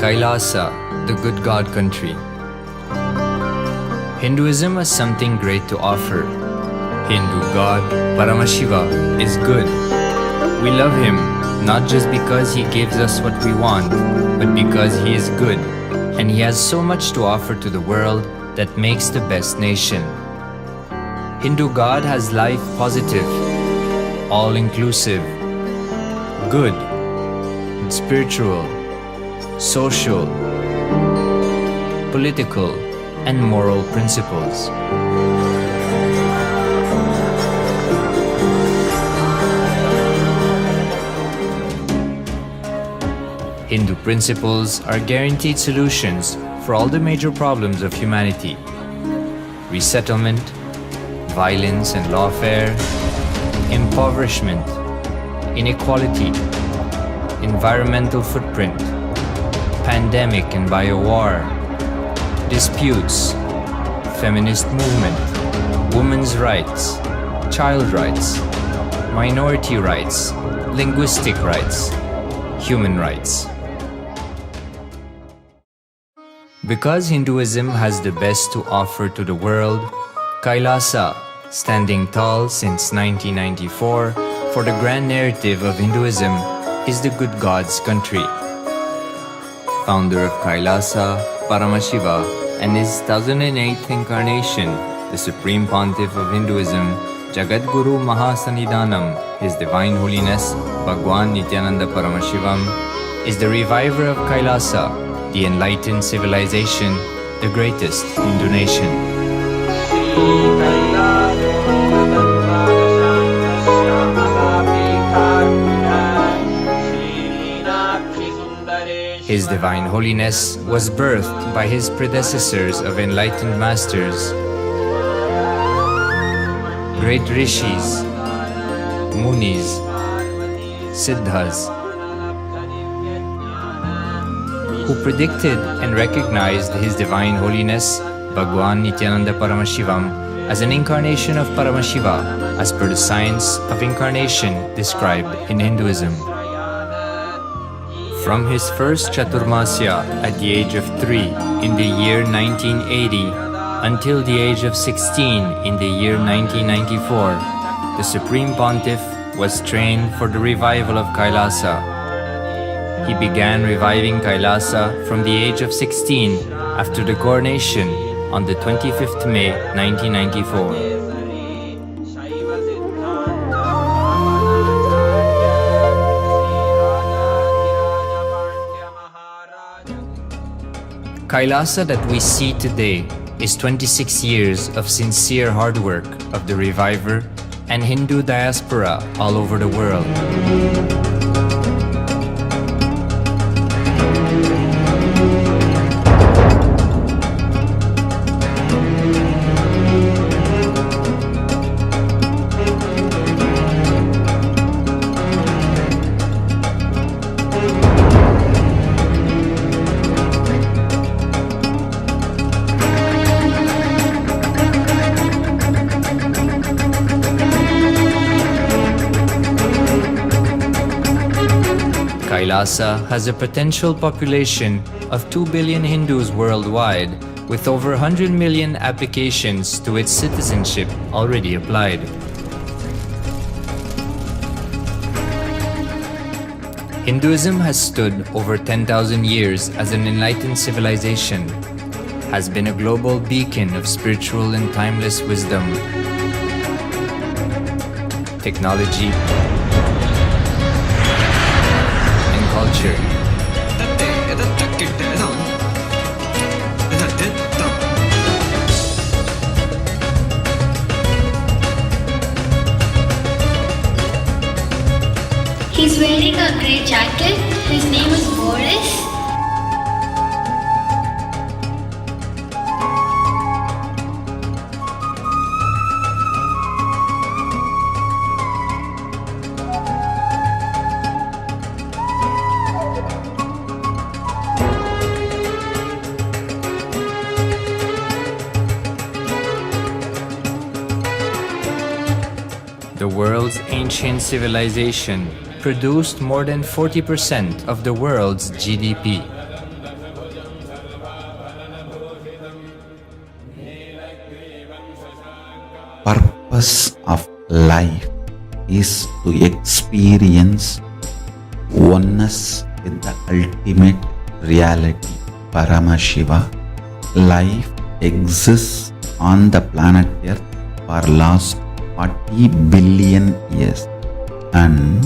Kailasa, the good God country. Hinduism has something great to offer. Hindu God, Paramashiva, is good. We love him not just because he gives us what we want, but because he is good, and he has so much to offer to the world that makes the best nation. Hindu God has life positive, all-inclusive, good, spiritual, social, political, and moral principles. Hindu principles are guaranteed solutions for all the major problems of humanity: resettlement, violence and lawfare, impoverishment, inequality, environmental footprint, pandemic and biowar, disputes, feminist movement, women's rights, child rights, minority rights, linguistic rights, human rights. Because Hinduism has the best to offer to the world, Kailasa, standing tall since 1994 for the grand narrative of Hinduism, is the good God's country. Founder of Kailasa, Paramashiva, and his 1008th incarnation, the Supreme Pontiff of Hinduism, Jagadguru Mahasanidhanam, His Divine Holiness, Bhagwan Nithyananda Paramashivam, is the reviver of Kailasa, the enlightened civilization, the greatest Hindu nation. His Divine Holiness was birthed by his predecessors of enlightened masters, great rishis, munis, siddhas, who predicted and recognized His Divine Holiness, Bhagwan Nithyananda Paramashivam, as an incarnation of Paramashiva, as per the science of incarnation described in Hinduism. From his first Chaturmasya at the age of 3 in the year 1980 until the age of 16 in the year 1994, the Supreme Pontiff was trained for the revival of Kailasa. He began reviving Kailasa from the age of 16 after the coronation on the 25th May 1994. Kailasa that we see today is 26 years of sincere hard work of the reviver and Hindu diaspora all over the world. Kailasa has a potential population of 2 billion Hindus worldwide, with over 100 million applications to its citizenship already applied. Hinduism has stood over 10,000 years as an enlightened civilization, has been a global beacon of spiritual and timeless wisdom, technology, culture. He's wearing a grey jacket. His name is Boris. The world's ancient civilization produced more than 40% of the world's GDP. life is to experience oneness with the ultimate reality, Paramashiva. Life exists on the planet Earth for last 40 billion years, and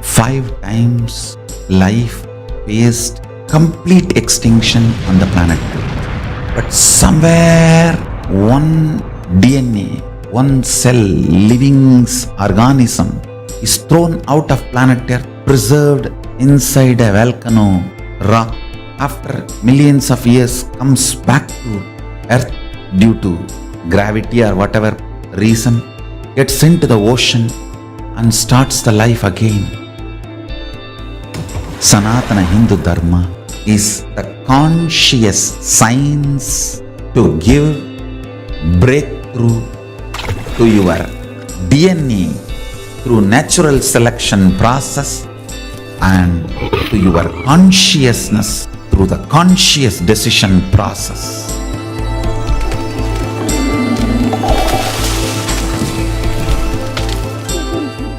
5 times life faced complete extinction on the planet Earth. But somewhere one DNA, one cell, living organism is thrown out of planet Earth, preserved inside a volcano rock. After millions of years comes back to Earth due to gravity or whatever reason, gets into the ocean and starts the life again. Sanatana Hindu Dharma is the conscious science to give breakthrough to your DNA through natural selection process and to your consciousness through the conscious decision process.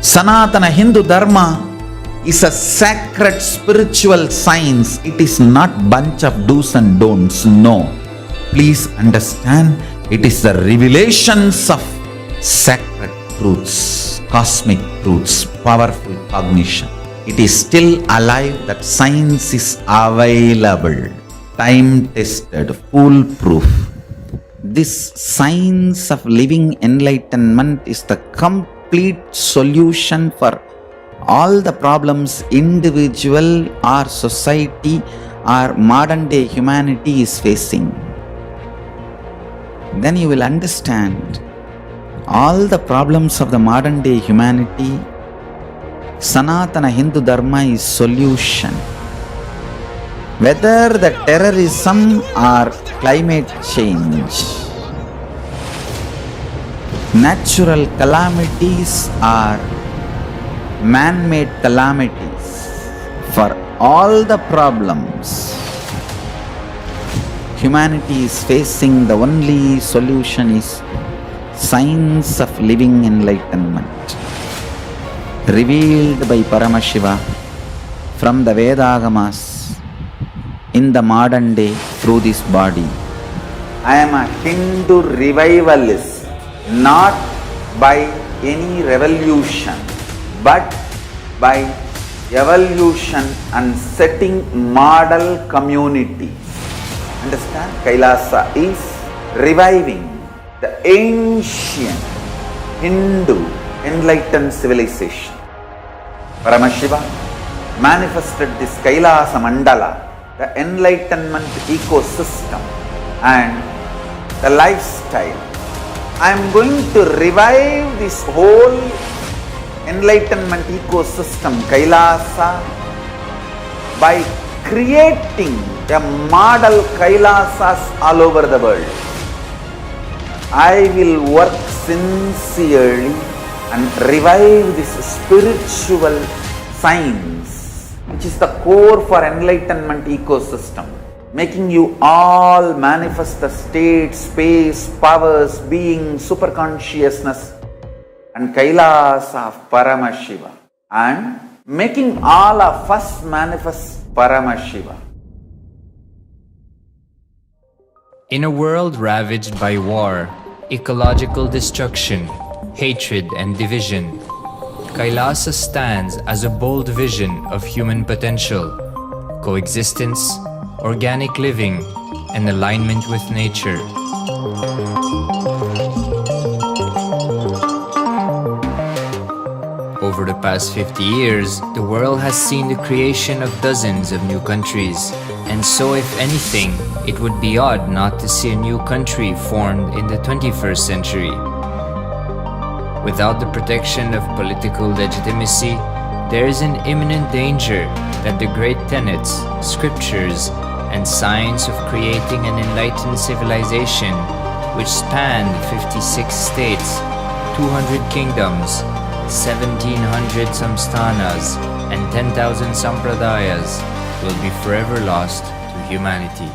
Sanatana Hindu Dharma is a sacred spiritual science. It is not bunch of do's and don'ts. No. Please understand, it is the revelations of sacred truths, cosmic truths, powerful cognition. It is still alive, that science is available, time-tested, foolproof. This science of living enlightenment is the complete solution for all the problems individual or society or modern day humanity is facing. Then you will understand all the problems of the modern day humanity. Sanatana Hindu Dharma is solution. Whether the terrorism or climate change, natural calamities or man-made calamities, for all the problems humanity is facing, the only solution is science of living enlightenment, revealed by Paramashiva from the Vedagamas in the modern day through this body. I am a Hindu revivalist, not by any revolution, but by evolution and setting model communities. Understand? Kailasa is reviving the ancient Hindu enlightened civilization. Paramashiva manifested this Kailasa Mandala, the enlightenment ecosystem and the lifestyle. I am going to revive this whole enlightenment ecosystem, Kailasa, by creating a model Kailasas all over the world. I will work sincerely and revive this spiritual science, which is the core for enlightenment ecosystem, making you all manifest the state, space, powers, being, superconsciousness and Kailasa of Paramashiva, and making all of us manifest Paramashiva. In a world ravaged by war, ecological destruction, hatred and division, Kailasa stands as a bold vision of human potential, coexistence, organic living, and alignment with nature. Over the past 50 years, the world has seen the creation of dozens of new countries, and so if anything, it would be odd not to see a new country formed in the 21st century. Without the protection of political legitimacy, there is an imminent danger that the great tenets, scriptures, and science of creating an enlightened civilization, which spanned 56 states, 200 kingdoms, 1700 samsthanas, and 10,000 sampradayas, will be forever lost to humanity.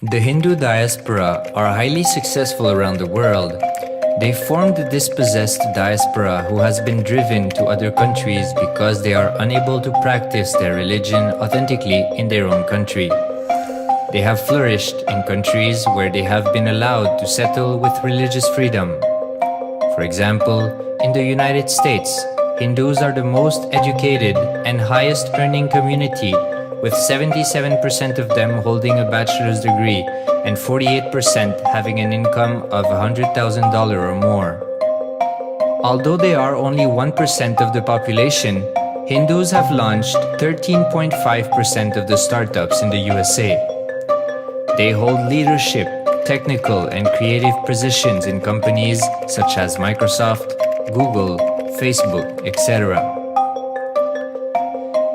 The Hindu diaspora are highly successful around the world They formed a dispossessed diaspora who has been driven to other countries because they are unable to practice their religion authentically in their own country. They have flourished in countries where they have been allowed to settle with religious freedom. For example, in the United States, Hindus are the most educated and highest earning community, with 77% of them holding a bachelor's degree and 48% having an income of $100,000 or more. Although they are only 1% of the population, Hindus have launched 13.5% of the startups in the USA. They hold leadership, technical and creative positions in companies such as Microsoft, Google, Facebook, etc.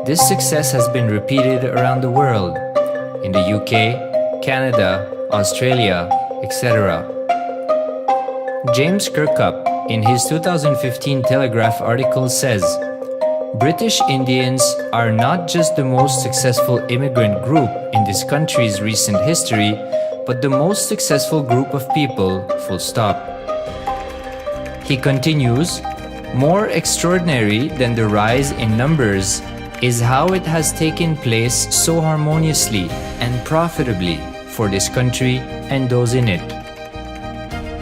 This success has been repeated around the world, in the UK, Canada, Australia, etc. James Kirkup, in his 2015 Telegraph article says, British Indians are not just the most successful immigrant group in this country's recent history, but the most successful group of people, full stop. He continues, more extraordinary than the rise in numbers is how it has taken place so harmoniously and profitably for this country and those in it.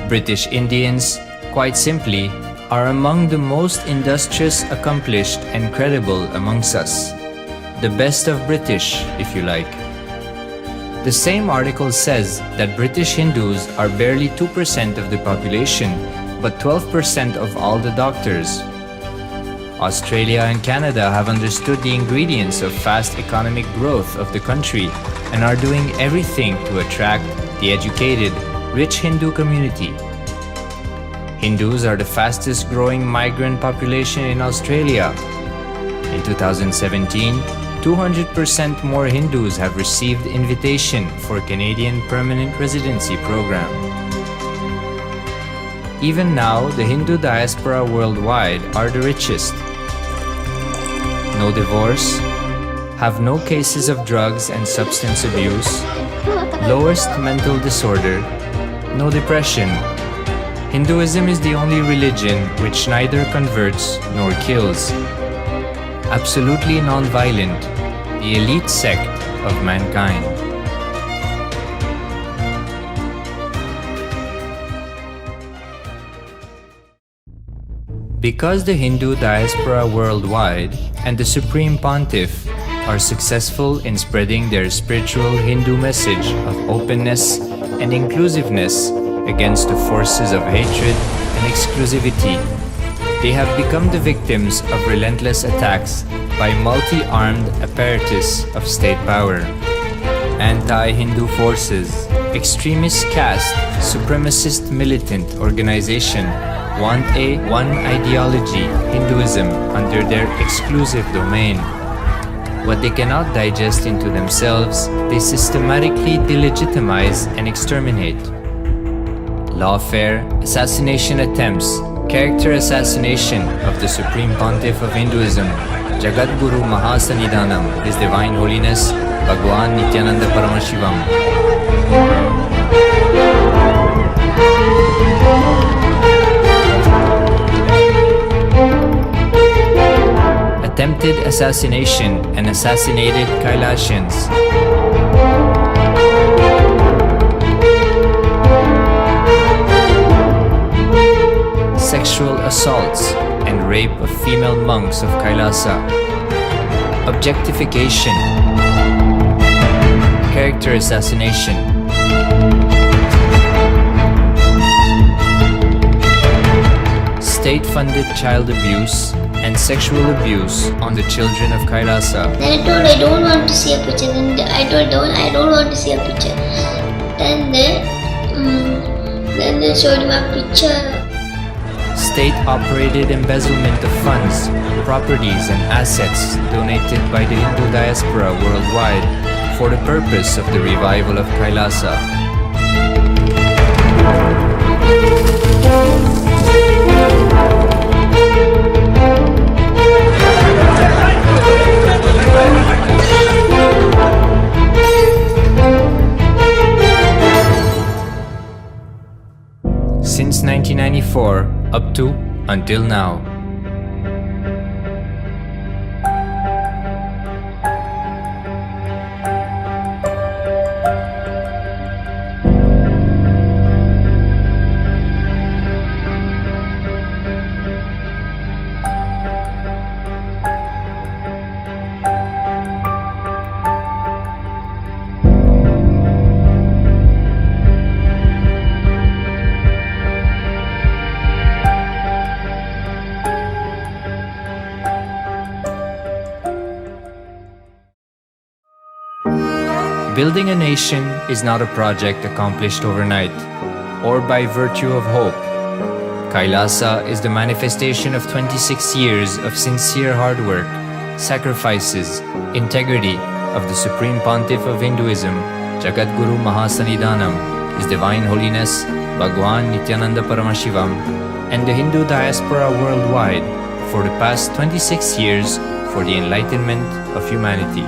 British Indians, quite simply, are among the most industrious, accomplished and credible amongst us. The best of British, if you like. The same article says that British Hindus are barely 2% of the population, but 12% of all the doctors. Australia and Canada have understood the ingredients of fast economic growth of the country and are doing everything to attract the educated, rich Hindu community. Hindus are the fastest growing migrant population in Australia. In 2017, 200% more Hindus have received invitation for Canadian Permanent Residency Program. Even now, the Hindu diaspora worldwide are the richest. No divorce, have no cases of drugs and substance abuse, lowest mental disorder, no depression. Hinduism is the only religion which neither converts nor kills. Absolutely non-violent, the elite sect of mankind. Because the Hindu diaspora worldwide and the Supreme Pontiff are successful in spreading their spiritual Hindu message of openness and inclusiveness against the forces of hatred and exclusivity, they have become the victims of relentless attacks by multi-armed apparatus of state power. Anti-Hindu forces, extremist caste, supremacist militant organization want a one ideology Hinduism under their exclusive domain. What they cannot digest into themselves, they systematically delegitimize and exterminate. Lawfare, assassination attempts, character assassination of the Supreme Pontiff of Hinduism, Jagadguru Mahasannidhanam, His Divine Holiness, Bhagwan Nithyananda Paramashivam. Attempted assassination and assassinated Kailashians. Sexual assaults and rape of female monks of Kailasa. Objectification. Character assassination. State-funded child abuse and sexual abuse on the children of Kailasa. Then I told I don't want to see a picture. Then I told I don't want to see a picture. Then they showed me a picture. State-operated embezzlement of funds, properties and assets donated by the Hindu diaspora worldwide for the purpose of the revival of Kailasa. Since 1994, up to until now. Building a nation is not a project accomplished overnight or by virtue of hope. Kailasa is the manifestation of 26 years of sincere hard work, sacrifices, integrity of the Supreme Pontiff of Hinduism, Jagadguru Mahasannidhanam, His Divine Holiness Bhagwan Nithyananda Paramashivam, and the Hindu diaspora worldwide for the past 26 years for the enlightenment of humanity.